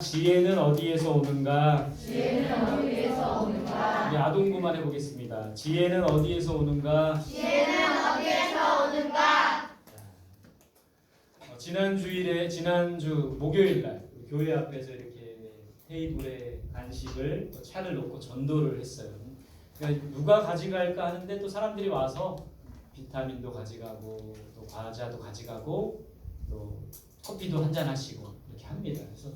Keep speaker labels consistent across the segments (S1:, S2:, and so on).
S1: 지혜는 어디에서 오는가?
S2: 지혜는 어디에서 오는가?
S1: 우리 아동구만 해보겠습니다. 지혜는 어디에서 오는가?
S2: 지혜는 어디에서 오는가?
S1: 지난주 목요일날 교회 앞에서 이렇게 테이블에 간식을 차를 놓고 전도를 했어요. 그러니까 누가 가져갈까 하는데 또 사람들이 와서 비타민도 가져가고 또 과자도 가져가고 또 커피도 한잔 하시고 이렇게 합니다. 그래서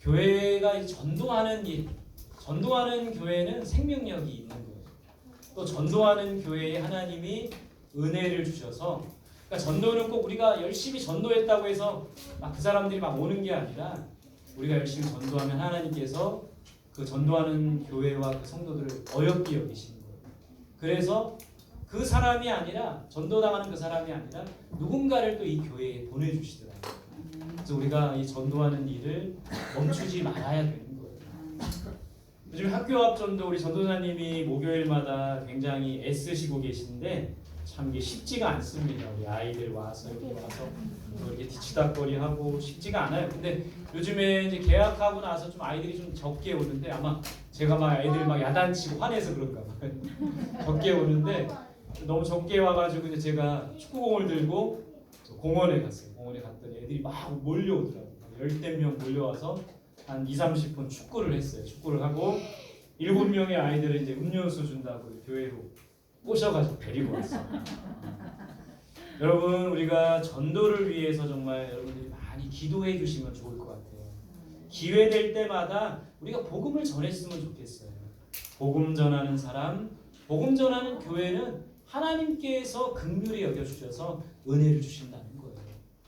S1: 교회가 전도하는 일, 전도하는 교회는 생명력이 있는 거예요. 또 전도하는 교회에 하나님이 은혜를 주셔서, 그러니까 전도는 꼭 우리가 열심히 전도했다고 해서 막 그 사람들이 막 오는 게 아니라 우리가 열심히 전도하면 하나님께서 그 전도하는 교회와 그 성도들을 어렵게 여기시는 거예요. 그래서 그 사람이 아니라 전도당하는 그 사람이 아니라 누군가를 또 이 교회에 보내주시더라고요. 그래서 우리가 이 전도하는 일을 멈추지 말아야 되는 거예요. 요즘 학교 앞 전도 우리 전도사님이 목요일마다 굉장히 애쓰시고 계신데 참 이게 쉽지가 않습니다. 우리 아이들 와서 이렇게 와서 이렇게 뒤치다거리 하고 쉽지가 않아요. 근데 요즘에 이제 개학하고 나서 좀 아이들이 좀 적게 오는데 아마 제가 막 애들 막 야단치고 화내서 그런가 봐요. 적게 오는데 너무 적게 와가지고 이제 제가 축구공을 들고 공원에 갔어요. 공원에 갔더니 애들이 막 몰려오더라고요. 열댓 명 몰려와서 한 20-30분 축구를 했어요. 축구를 하고 7명의 아이들을 이제 음료수 준다고 교회로 꼬셔가지고 데리고 왔어요. 여러분, 우리가 전도를 위해서 정말 여러분들이 많이 기도해 주시면 좋을 것 같아요. 기회 될 때마다 우리가 복음을 전했으면 좋겠어요. 복음 전하는 사람, 복음 전하는 교회는 하나님께서 긍휼히 여겨주셔서 은혜를 주신다는 거예요.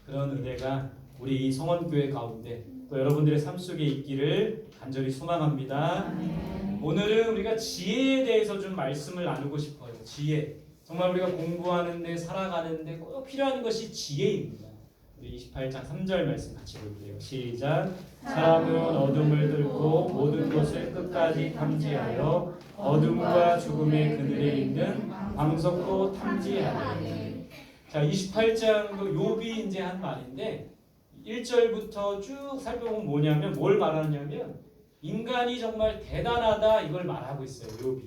S1: 그런 은혜가 우리 이 성원교회 가운데 또 여러분들의 삶 속에 있기를 간절히 소망합니다. 오늘은 우리가 지혜에 대해서 좀 말씀을 나누고 싶어요. 지혜. 정말 우리가 공부하는데 살아가는데 꼭 필요한 것이 지혜입니다. 우리 28장 3절 말씀 같이 볼게요. 시작. 사람은 어둠을 뚫고 모든 것을 끝까지 탐지하여 어둠과 죽음의 그늘에 있는 광석도 탐지하네. 자, 28장 욥이 이제 한 말인데 1절부터 쭉 살펴보면 뭐냐면 뭘 말하냐면 인간이 정말 대단하다 이걸 말하고 있어요. 욥이.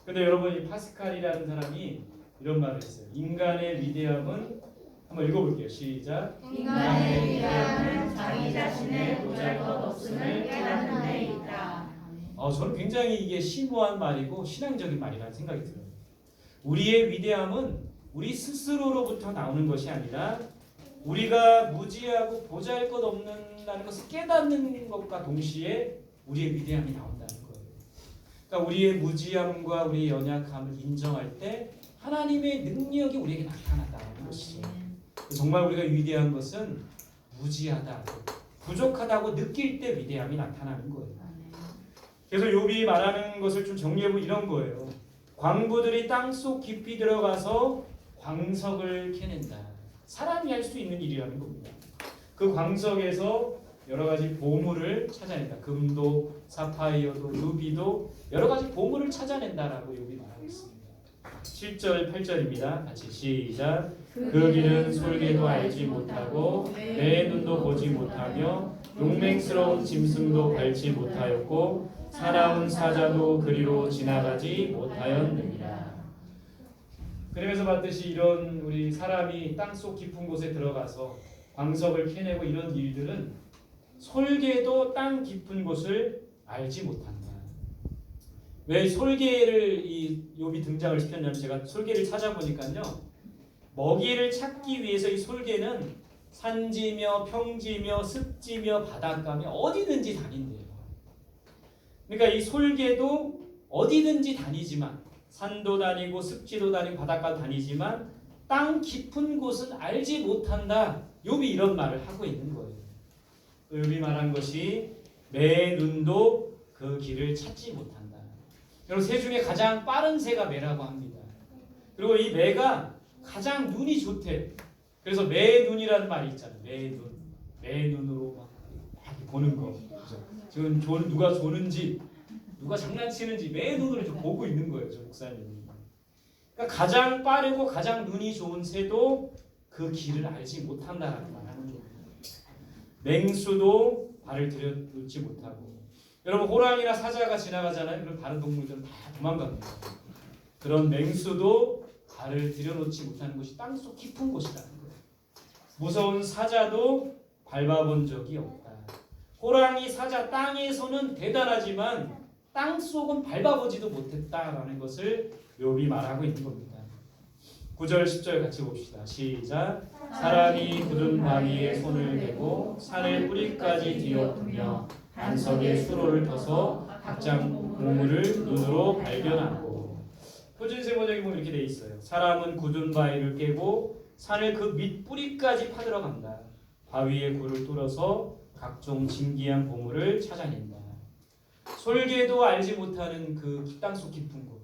S1: 근데 여러분 이 파스칼이라는 사람이 이런 말을 했어요. 인간의 위대함은 한번 읽어볼게요. 시작.
S2: 인간의 위대함은 자기 자신의 보잘것없음을 깨닫는 데 있다.
S1: 저는 굉장히 이게 심오한 말이고 신앙적인 말이라는 생각이 들어요. 우리의 위대함은 우리 스스로로부터 나오는 것이 아니라 우리가 무지하고 보잘것없는다는 것을 깨닫는 것과 동시에 우리의 위대함이 나온다는 거예요. 그러니까 우리의 무지함과 우리의 연약함을 인정할 때 하나님의 능력이 우리에게 나타난다는 것이죠. 정말 우리가 위대한 것은 무지하다, 부족하다고 느낄 때 위대함이 나타나는 거예요. 그래서 욥이 말하는 것을 좀 정리해보면 이런 거예요. 광부들이 땅속 깊이 들어가서 광석을 캐낸다. 사람이 할 수 있는 일이라는 겁니다. 그 광석에서 여러 가지 보물을 찾아낸다. 금도, 사파이어도, 루비도 여러 가지 보물을 찾아낸다라고 욥이 말하고 있습니다. 7절, 8절입니다. 같이 시작. 그 길은 솔개도 알지 못하고 내 눈도 보지 못하며 용맹스러운 짐승도 밟지 못하였고 사나운 사자도 그리로 지나가지 못하였느니라. 그러면서 봤듯이 이런 우리 사람이 땅속 깊은 곳에 들어가서 광석을 캐내고 이런 일들은 솔개도 땅 깊은 곳을 알지 못한다. 왜 솔개를 이 욥이 등장을 시켰냐면 제가 솔개를 찾아보니까요. 먹이를 찾기 위해서 이 솔개는 산지며 평지며 습지며 바닷가며 어디든지 다닌대요. 그러니까 이 솔개도 어디든지 다니지만 산도 다니고 습지도 다니고 바닷가도 다니지만 땅 깊은 곳은 알지 못한다. 욥이 이런 말을 하고 있는 거예요. 욥이 말한 것이 매 눈도 그 길을 찾지 못한다. 여러분 새 중에 가장 빠른 새가 매라고 합니다. 그리고 이 매가 가장 눈이 좋대. 그래서 매 눈이라는 말이 있잖아요. 매 눈. 매 눈으로 막 보는 거. 그죠? 지금 누가 조는지 누가 장난치는지 매 눈으로 좀 보고 있는 거예요. 저 목사님이. 그러니까 가장 빠르고 가장 눈이 좋은 새도 그 길을 알지 못한다라는 말하는 거예요. 맹수도 발을 들여놓지 못하고 여러분 호랑이나 사자가 지나가잖아요. 그럼 다른 동물들은 다 도망갑니다. 그런 맹수도 발을 들여놓지 못하는 곳이 땅속 깊은 곳이라는 거예요. 무서운 사자도 밟아본 적이 없다. 호랑이, 사자 땅에서는 대단하지만 땅속은 밟아보지도 못했다라는 것을 욥이 말하고 있는 겁니다. 9절 10절 같이 봅시다. 시작. 사람이 굳은 바위에 손을 대고 산을 뿌리까지 뒤엎으며 반석에 수로를 터서 각장 보물을 눈으로 발견하고. 표준세 번역에 보면 이렇게 돼 있어요. 사람은 굳은 바위를 깨고 산을 그 밑 뿌리까지 파들어 간다. 바위의 굴을 뚫어서 각종 진귀한 보물을 찾아낸다. 솔개도 알지 못하는 그 땅속 깊은 곳,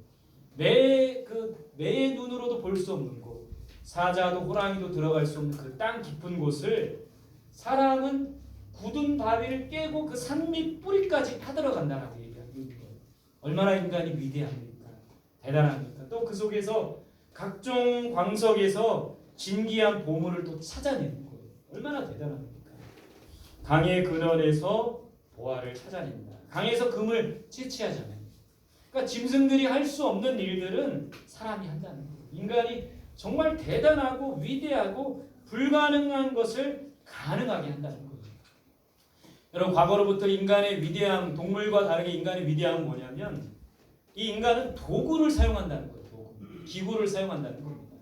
S1: 매의 눈으로도 볼 수 없는 곳, 사자도 호랑이도 들어갈 수 없는 그 땅 깊은 곳을 사람은 굳은 바위를 깨고 그 산 밑 뿌리까지 파들어 간다라고 얘기하는 거예요. 얼마나 인간이 위대합니까? 대단합니까? 또 그 속에서 각종 광석에서 진귀한 보물을 또 찾아내는 거예요. 얼마나 대단합니까? 강의 근원에서 보화를 찾아낸다. 강에서 금을 채취하잖아요. 그러니까 짐승들이 할 수 없는 일들은 사람이 한다는 거예요. 인간이 정말 대단하고 위대하고 불가능한 것을 가능하게 한다는 거예요. 여러분 과거로부터 인간의 위대함, 동물과 다르게 인간의 위대함은 뭐냐면 이 인간은 도구를 사용한다는 거예요. 도구. 기구를 사용한다는 겁니다.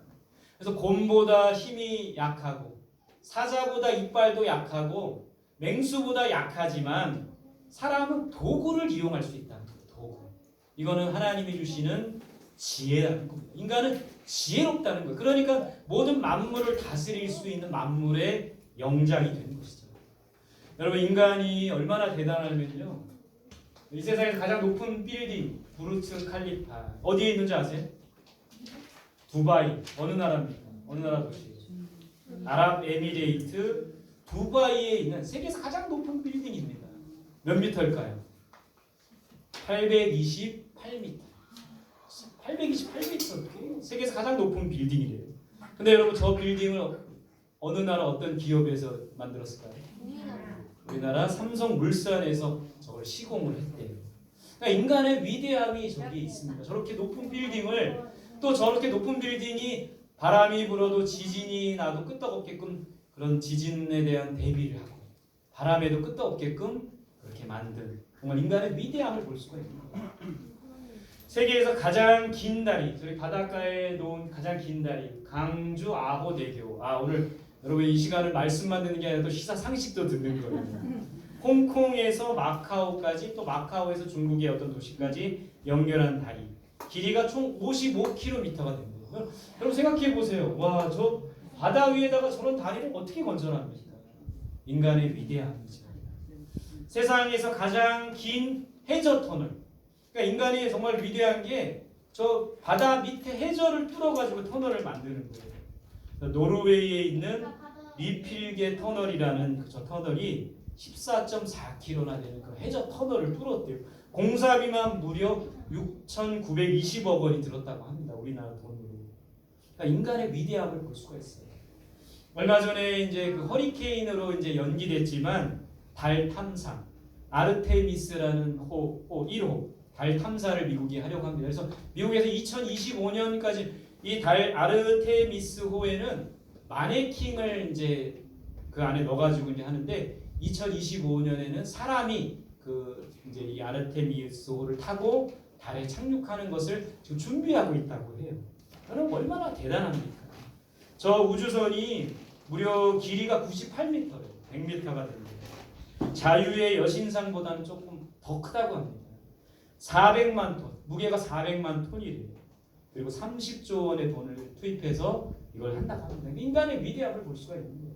S1: 그래서 곰보다 힘이 약하고 사자보다 이빨도 약하고 맹수보다 약하지만 사람은 도구를 이용할 수 있다는 거예요. 도구. 이거는 하나님이 주시는 지혜라는 겁니다. 인간은 지혜롭다는 거예요. 그러니까 모든 만물을 다스릴 수 있는 만물의 영장이 되는 것이죠. 여러분 인간이 얼마나 대단하면요. 이 세상에서 가장 높은 빌딩 부르츠 칼리파 어디에 있는지 아세요? 두바이. 어느 나라입니까? 어느 나라 도시예요? 아랍에미레이트 두바이에 있는 세계에서 가장 높은 빌딩입니다. 몇 미터일까요? 828m. 828m. 세계에서 가장 높은 빌딩이래요. 근데 여러분 저 빌딩을 어느 나라 어떤 기업에서 만들었을까요? 우리나라 삼성물산에서 저걸 시공을 했대요. 그러니까 인간의 위대함이 저기에 있습니다. 저렇게 높은 빌딩을 또 저렇게 높은 빌딩이 바람이 불어도 지진이 나도 끄떡없게끔 그런 지진에 대한 대비를 하고 바람에도 끄떡없게끔 그렇게 만든 정말 인간의 위대함을 볼 수가 있는 거예요. 세계에서 가장 긴 다리, 저희 바닷가에 놓은 가장 긴 다리, 강주 아호대교. 오늘 여러분 이 시간을 말씀만 듣는 게 아니라 또 시사 상식도 듣는 거예요. 홍콩에서 마카오까지 또 마카오에서 중국의 어떤 도시까지 연결한 다리. 길이가 총 55km가 됩니다. 여러분 생각해 보세요. 와, 저 바다 위에다가 저런 다리를 어떻게 건설합니까? 인간의 위대함이죠. 세상에서 가장 긴 해저 터널. 그러니까 인간이 정말 위대한 게 저 바다 밑에 해저를 뚫어가지고 터널을 만드는 거예요. 노르웨이에 있는 리필게 터널이라는 저 터널이 14.4km나 되는 그 해저 터널을 뚫었대요. 공사비만 무려 6,920억 원이 들었다고 합니다. 우리나라 돈으로. 그러니까 인간의 위대함을 볼 수가 있어요. 얼마 전에 이제 그 허리케인으로 이제 연기됐지만 달 탐사 아르테미스라는 호 1호 달 탐사를 미국이 하려고 합니다. 그래서 미국에서 2025년까지 이 달 아르테미스호에는 마네킹을 이제 그 안에 넣어가지고 이제 하는데 2025년에는 사람이 그 이제 이 아르테미스호를 타고 달에 착륙하는 것을 지금 준비하고 있다고 해요. 여러분 얼마나 대단합니까? 저 우주선이 무려 길이가 98m예요. 100m가 됩니다. 자유의 여신상보다는 조금 더 크다고 합니다. 400만 톤, 무게가 400만 톤이래요. 그리고 30조 원의 돈을 투입해서 이걸 한다고 합니다. 인간의 위대함을 볼 수가 있는 거예요.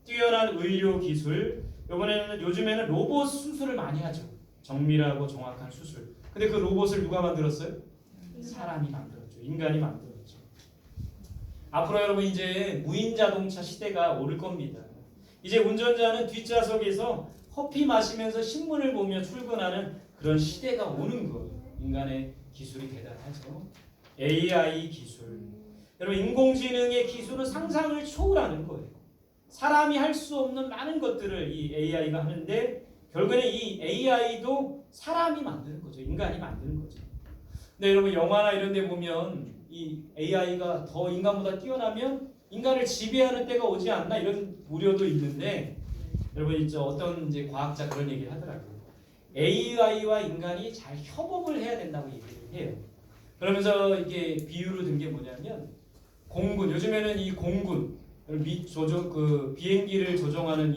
S1: 뛰어난 의료 기술, 요즘에는 로봇 수술을 많이 하죠. 정밀하고 정확한 수술. 근데 그 로봇을 누가 만들었어요? 사람이 만들었죠. 인간이 만들었죠. 앞으로 여러분 이제 무인 자동차 시대가 올 겁니다. 이제 운전자는 뒷좌석에서 커피 마시면서 신문을 보며 출근하는 그런 시대가 오는 거예요. 인간의 기술이 대단하죠. AI 기술. 여러분 인공지능의 기술은 상상을 초월하는 거예요. 사람이 할 수 없는 많은 것들을 이 AI가 하는데 결국에는 이 AI도 사람이 만드는 거죠. 인간이 만드는 거죠. 근데 여러분 영화나 이런 데 보면 이 AI가 더 인간보다 뛰어나면 인간을 지배하는 때가 오지 않나 이런 우려도 있는데 여러분 이제 어떤 이제 과학자 그런 얘기를 하더라고요. AI와 인간이 잘 협업을 해야 된다고 얘기를 해요. 그러면서 이게 비유로 든 게 뭐냐면 공군 요즘에는 이 공군 그 비행기를 조종하는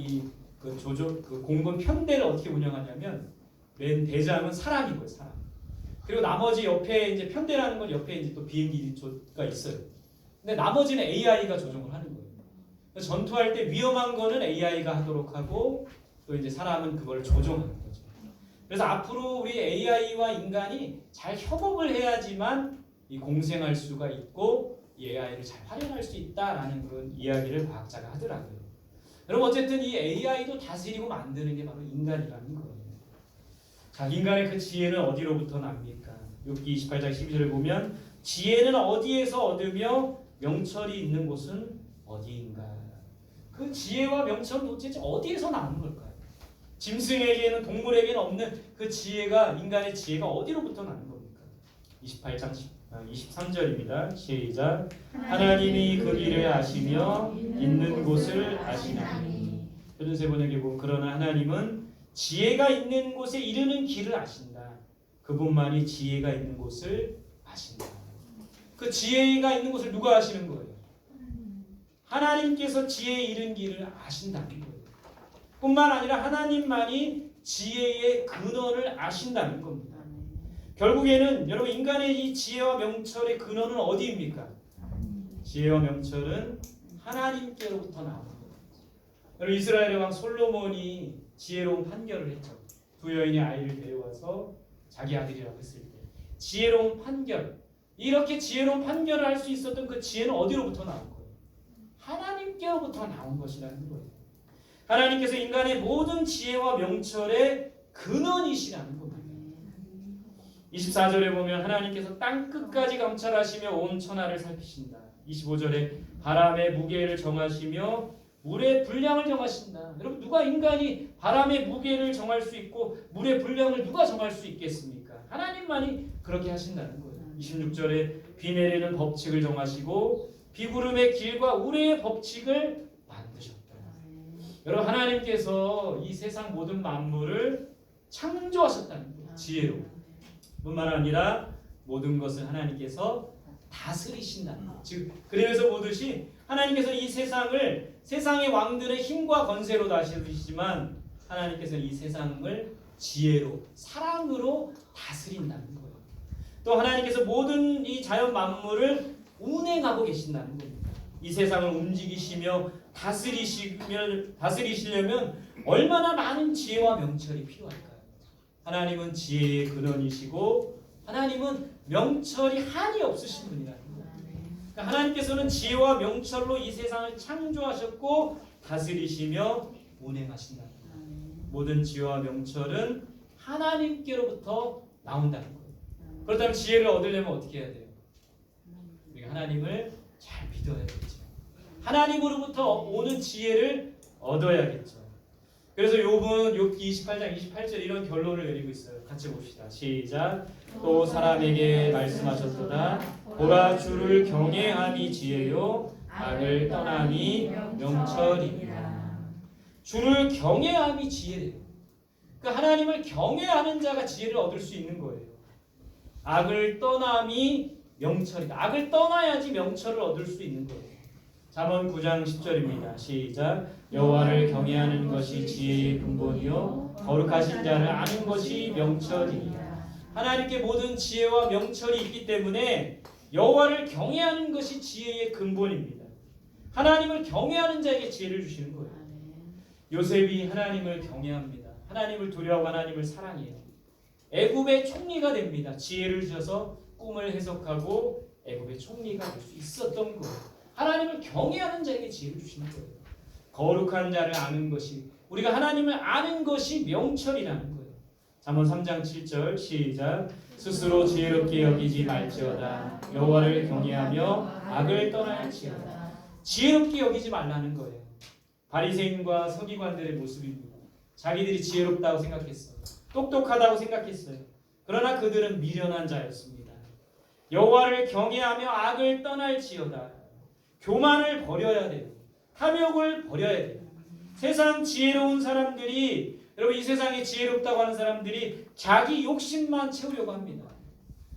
S1: 그 공군 편대를 어떻게 운영하냐면 맨 대장은 사람인 거예요, 사람. 그리고 나머지 옆에 이제 편대라는 건 옆에 이제 또 비행기가 있어요. 근데 나머지는 AI가 조종을 하는 거예요. 전투할 때 위험한 거는 AI가 하도록 하고 또 이제 사람은 그걸 조종하는 거죠. 그래서 앞으로 우리 AI와 인간이 잘 협업을 해야지만 이 공생할 수가 있고 이 AI를 잘 활용할 수 있다라는 그런 이야기를 과학자가 하더라고요. 여러분 어쨌든 이 AI도 다스리고 만드는 게 바로 인간이라는 거예요. 자, 인간의 그 지혜는 어디로부터 납니까? 욥기 28장 12절을 보면 지혜는 어디에서 얻으며 명철이 있는 곳은 어디인가? 그 지혜와 명철은 도대체 어디에서 나오는 걸까요? 짐승에게는 동물에게는 없는 그 지혜가 인간의 지혜가 어디로부터 나는 겁니까? 28장 23절입니다. 시작. 하나님이 그 길을 아시며 있는 곳을 아시나니. 표준세 번역에 보면 그러나 하나님은 지혜가 있는 곳에 이르는 길을 아신다. 그분만이 지혜가 있는 곳을 아신다. 그 지혜가 있는 곳을 누가 아시는 거예요? 하나님께서 지혜에 이른 길을 아신다는 거예요. 뿐만 아니라 하나님만이 지혜의 근원을 아신다는 겁니다. 결국에는 여러분 인간의 이 지혜와 명철의 근원은 어디입니까? 지혜와 명철은 하나님께로부터 나오는 거예요. 여러분 이스라엘의 왕 솔로몬이 지혜로운 판결을 했죠. 두 여인이 아이를 데려와서 자기 아들이라고 했을 때 지혜로운 판결, 이렇게 지혜로운 판결을 할 수 있었던 그 지혜는 어디로부터 나온 거예요? 하나님께로부터 나온 것이라는 거예요. 하나님께서 인간의 모든 지혜와 명철의 근원이시라는 겁니다. 24절에 보면 하나님께서 땅 끝까지 감찰하시며 온 천하를 살피신다. 25절에 바람의 무게를 정하시며 물의 분량을 정하신다. 여러분 누가 인간이 바람의 무게를 정할 수 있고 물의 분량을 누가 정할 수 있겠습니까? 하나님만이 그렇게 하신다는 거예요. 26절에 비 내리는 법칙을 정하시고 비구름의 길과 우레의 법칙을 만드셨다. 여러분 하나님께서 이 세상 모든 만물을 창조하셨다는 거예요. 지혜로. 뿐만 아니라 모든 것을 하나님께서 다스리신다는 거예요. 즉 그래서 보듯이 하나님께서 이 세상의 왕들의 힘과 권세로 다스리시지만 하나님께서 이 세상을 지혜로 사랑으로 다스린다는 거예요. 또 하나님께서 모든 이 자연 만물을 운행하고 계신다는 겁니다. 이 세상을 움직이시며 다스리시려면 얼마나 많은 지혜와 명철이 필요할까요? 하나님은 지혜의 근원이시고 하나님은 명철이 한이 없으신 분이라는 거예요. 그러니까 하나님께서는 지혜와 명철로 이 세상을 창조하셨고 다스리시며 운행하신다는 거예요. 모든 지혜와 명철은 하나님께로부터 나온다는 거예요. 그렇다면 지혜를 얻으려면 어떻게 해야 돼요? 우리가 하나님을 잘 믿어야겠죠. 하나님으로부터 오는 지혜를 얻어야겠죠. 그래서 욥기 28장 28절 이런 결론을 내리고 있어요. 같이 봅시다. 시작. 또 사람에게 말씀하셨도다. 보라 주를 경외함이 지혜요 악을 떠남이 명철이니라. 주를 경외함이 지혜래요. 그러니까 하나님을 경외하는 자가 지혜를 얻을 수 있는 거예요. 악을 떠남이 명철이다. 악을 떠나야지 명철을 얻을 수 있는 거예요. 잠언 9장 10절입니다. 시작. 여호와를 경외하는 것이 지혜의 근본이요 거룩하신 자를 아는 것이 명철이니라. 하나님께 모든 지혜와 명철이 있기 때문에 여호와를 경외하는 것이 지혜의 근본입니다. 하나님을 경외하는 자에게 지혜를 주시는 거예요. 요셉이 하나님을 경외합니다. 하나님을 두려워하고 하나님을 사랑해요. 애굽의 총리가 됩니다. 지혜를 주셔서 꿈을 해석하고 애굽의 총리가 될 수 있었던 거예요. 하나님을 경외하는 자에게 지혜를 주시는 거예요. 거룩한 자를 아는 것이 우리가 하나님을 아는 것이 명철이라는 거예요. 잠언 3장 7절 시작. 스스로 지혜롭게 여기지 말지어다. 여호와를 경외하며 악을 떠날지어다. 지혜롭게 여기지 말라는 거예요. 바리새인과 서기관들의 모습입니다. 자기들이 지혜롭다고 생각했어요. 똑똑하다고 생각했어요. 그러나 그들은 미련한 자였습니다. 여호와를 경외하며 악을 떠날지어다. 교만을 버려야 돼요. 탐욕을 버려야 돼요. 세상 지혜로운 사람들이, 여러분 이 세상에 지혜롭다고 하는 사람들이 자기 욕심만 채우려고 합니다.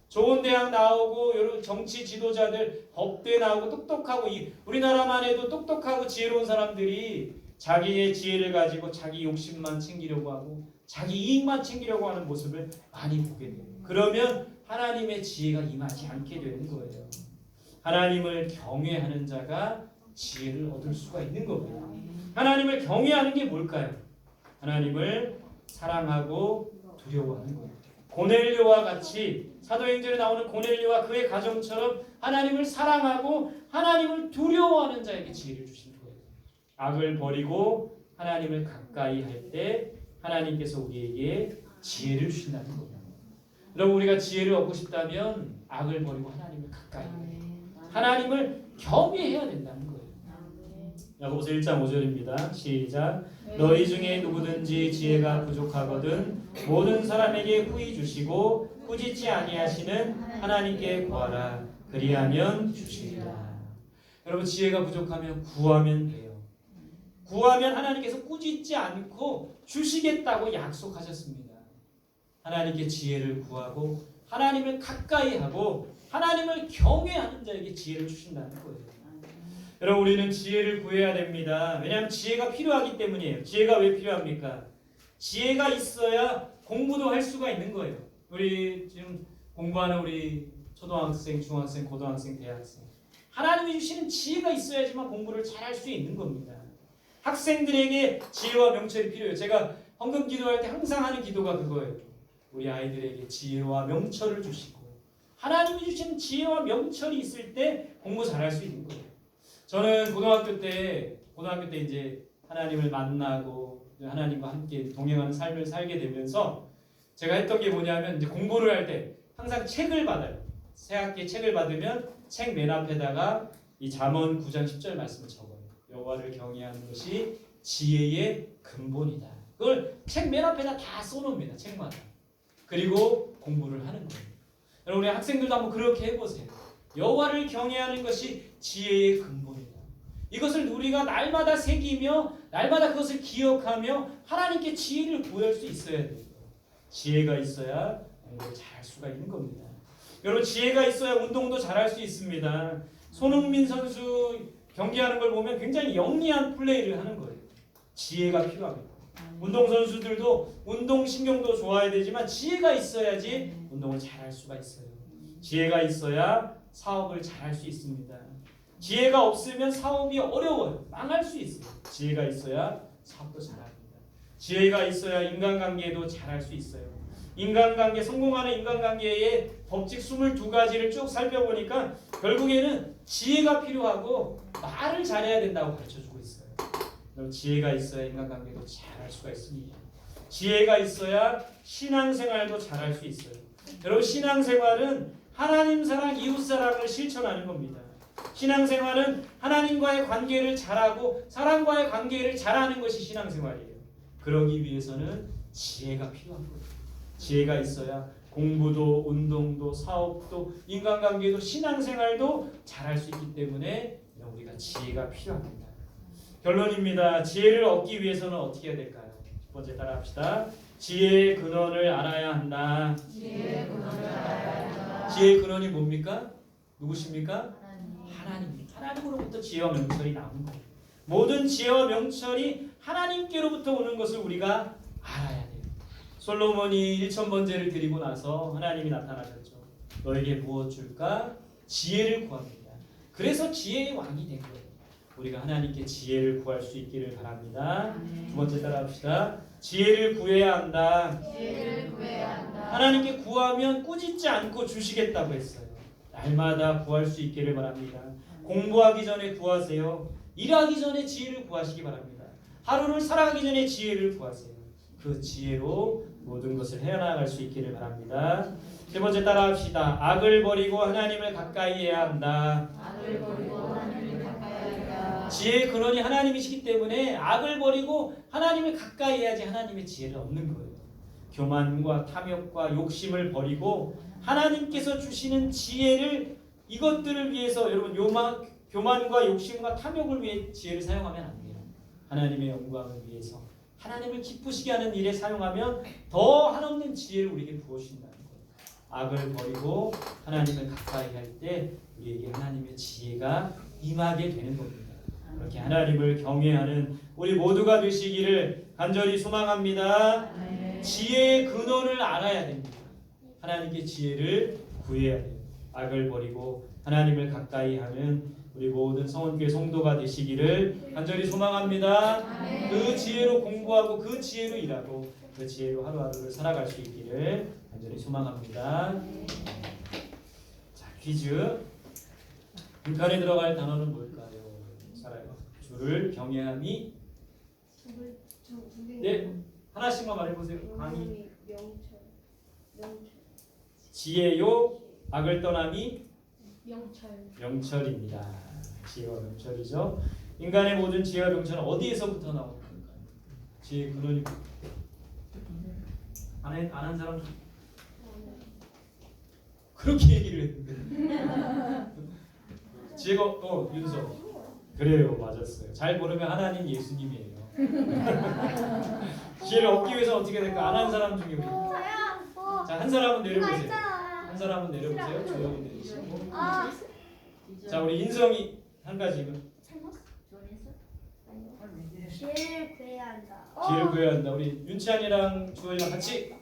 S1: 좋은 대학 나오고 여러 정치 지도자들 법대 나오고 똑똑하고, 우리나라만 해도 똑똑하고 지혜로운 사람들이 자기의 지혜를 가지고 자기 욕심만 챙기려고 하고 자기 이익만 챙기려고 하는 모습을 많이 보게 돼요. 그러면 하나님의 지혜가 임하지 않게 되는 거예요. 하나님을 경외하는 자가 지혜를 얻을 수가 있는 겁니다. 하나님을 경외하는 게 뭘까요? 하나님을 사랑하고 두려워하는 거예요. 고넬료와 같이, 사도행전에 나오는 고넬료와 그의 가정처럼 하나님을 사랑하고 하나님을 두려워하는 자에게 지혜를 주신 거예요. 악을 버리고 하나님을 가까이 할 때 하나님께서 우리에게 지혜를 주신다는 겁니다. 여러분 우리가 지혜를 얻고 싶다면 악을 버리고 하나님을 가까이 해야 돼요. 하나님을 경외해야 된다는 거예요. 야고보서 1장 5절입니다. 시작. 너희 중에 누구든지 지혜가 부족하거든 모든 사람에게 후히 주시고 꾸짖지 아니하시는 하나님께 구하라. 그리하면 주시리라. 여러분 지혜가 부족하면 구하면 돼요. 구하면 하나님께서 꾸짖지 않고 주시겠다고 약속하셨습니다. 하나님께 지혜를 구하고 하나님을 가까이 하고 하나님을 경외하는 자에게 지혜를 주신다는 거예요. 여러분 우리는 지혜를 구해야 됩니다. 왜냐하면 지혜가 필요하기 때문이에요. 지혜가 왜 필요합니까? 지혜가 있어야 공부도 할 수가 있는 거예요. 우리 지금 공부하는 우리 초등학생, 중학생, 고등학생, 대학생, 하나님이 주시는 지혜가 있어야지만 공부를 잘 할 수 있는 겁니다. 학생들에게 지혜와 명철이 필요해요. 제가 헌금 기도할 때 항상 하는 기도가 그거예요. 우리 아이들에게 지혜와 명철을 주시고 하나님이 주시는 지혜와 명철이 있을 때 공부 잘할 수 있는 거예요. 저는 고등학교 때 이제 하나님을 만나고 하나님과 함께 동행하는 삶을 살게 되면서 제가 했던 게 뭐냐면 이제 공부를 할 때 항상 책을 받아요. 새 학기 책을 받으면 책 맨 앞에다가 이 잠언 9장 10절 말씀을 적어요. 여호와를 경외하는 것이 지혜의 근본이다. 그걸 책 맨 앞에다 다 써놓습니다. 책마다. 그리고 공부를 하는 거예요. 여러분 우리 학생들도 한번 그렇게 해보세요. 여호와를 경외하는 것이 지혜의 근본이다. 이것을 우리가 날마다 새기며 날마다 그것을 기억하며 하나님께 지혜를 구할 수 있어야 돼요. 지혜가 있어야 공부를 잘할 수가 있는 겁니다. 여러분 지혜가 있어야 운동도 잘할 수 있습니다. 손흥민 선수 경기하는 걸 보면 굉장히 영리한 플레이를 하는 거예요. 지혜가 필요합니다. 운동선수들도 운동신경도 좋아야 되지만 지혜가 있어야지 운동을 잘할 수가 있어요. 지혜가 있어야 사업을 잘할 수 있습니다. 지혜가 없으면 사업이 어려워요. 망할 수 있어요. 지혜가 있어야 사업도 잘합니다. 지혜가 있어야 인간관계도 잘할 수 있어요. 인간관계, 성공하는 인간관계의 법칙 22가지를 쭉 살펴보니까 결국에는 지혜가 필요하고 말을 잘해야 된다고 가르쳐주고 있어요. 지혜가 있어야 인간관계도 잘할 수가 있습니다. 지혜가 있어야 신앙생활도 잘할 수 있어요. 여러분 신앙생활은 하나님 사랑, 이웃 사랑을 실천하는 겁니다. 신앙생활은 하나님과의 관계를 잘하고 사람과의 관계를 잘하는 것이 신앙생활이에요. 그러기 위해서는 지혜가 필요한 거예요. 지혜가 있어야 공부도 운동도 사업도 인간관계도 신앙생활도 잘할 수 있기 때문에 우리가 지혜가 필요합니다. 결론입니다. 지혜를 얻기 위해서는 어떻게 해야 될까요? 첫 번째 따라합시다. 지혜의 근원을 알아야 한다.
S2: 지혜의 근원을 알아야 한다.
S1: 지혜의 근원이 뭡니까? 누구십니까? 하나님입니다. 하나님으로부터 지혜와 명철이 나오는 거예요. 모든 지혜와 명철이 하나님께로부터 오는 것을 우리가 알아야 돼요. 솔로몬이 1000번제를 드리고 나서 하나님이 나타나셨죠. 너에게 무엇 줄까? 지혜를 구합니다. 그래서 지혜의 왕이 된 거예요. 우리가 하나님께 지혜를 구할 수 있기를 바랍니다. 두 번째 따라합시다. 지혜를 구해야 한다.
S2: 지혜를 구해야 한다.
S1: 하나님께 구하면 꾸짖지 않고 주시겠다고 했어요. 날마다 구할 수 있기를 바랍니다. 공부하기 전에 구하세요. 일하기 전에 지혜를 구하시기 바랍니다. 하루를 살아가기 전에 지혜를 구하세요. 그 지혜로 모든 것을 해나갈 수 있기를 바랍니다. 세 번째 따라합시다. 악을 버리고 하나님을 가까이 해야 한다.
S2: 악을 버리고 하나님을 가까이 하라.
S1: 지혜의 근원이 하나님이시기 때문에 악을 버리고 하나님을 가까이 해야지 하나님의 지혜를 얻는 거예요. 교만과 탐욕과 욕심을 버리고 하나님께서 주시는 지혜를 이것들을 위해서 여러분 교만과 욕심과 탐욕을 위해 지혜를 사용하면 안 돼요. 하나님의 영광을 위해서 하나님을 기쁘시게 하는 일에 사용하면 더 한없는 지혜를 우리에게 부어주신다는 거예요. 악을 버리고 하나님을 가까이 할 때 우리에게 하나님의 지혜가 임하게 되는 겁니다. 그렇게 하나님을 경외하는 우리 모두가 되시기를 간절히 소망합니다. 지혜의 근원을 알아야 됩니다. 하나님께 지혜를 구해야 돼요. 악을 버리고 하나님을 가까이 하는 우리 모든 성원교회 성도가 되시기를 간절히 소망합니다. 그 지혜로 공부하고 그 지혜로 일하고 그 지혜로 하루하루를 살아갈 수 있기를 간절히 소망합니다. 자, 퀴즈. 빈칸에 들어갈 단어는 뭘까요? 살아요. 주를 경외함이. 네, 하나씩만 말해보세요. 강의. 지혜요. 악을 떠남이. 명철입니다. 지혜와 명철이죠. 인간의 모든 지혜와 명철은 어디에서부터 나오는 걸까요? 지혜의 근원이. 아는 사람 그렇게 얘기를 했는데 지혜가 윤서 그래요, 맞았어요. 잘 모르면 하나님 예수님이에요. 지혜를 얻기 위해서 어떻게 될까? 안 한 사람 중에 우리. 자, 한 사람은 내려보세요. 한 사람은 내려보세요. 조용히 내리시고. 자, 우리 인성이 한 가지는
S3: 지혜를 구해야 한다.
S1: 지혜를 구해야 한다. 우리 윤찬이랑 주원이랑 같이.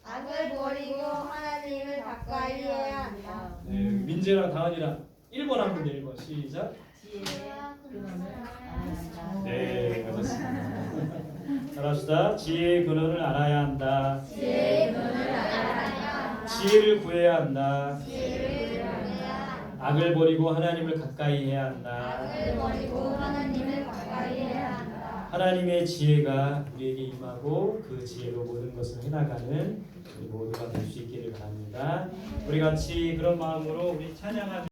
S3: 악을 버리고 하나님을 가까이 해야 한다.
S1: 네, 민재랑 다은이랑 1번 하면 돼. 1번 시작. 네, 맞았습니다. 잘합시다. 지혜의 근원을 알아야 한다.
S3: 지혜의 근원을 알아야 한다.
S1: 지혜를 구해야 한다.
S3: 지혜를 구해야 한다.
S1: 악을 버리고 하나님을 가까이 해야 한다.
S3: 악을 버리고 하나님을 가까이 해야 한다.
S1: 하나님의 지혜가 우리에게 임하고 그 지혜로 모든 것을 해나가는 우리 모두가 될 수 있기를 바랍니다. 우리 같이 그런 마음으로 우리 찬양하며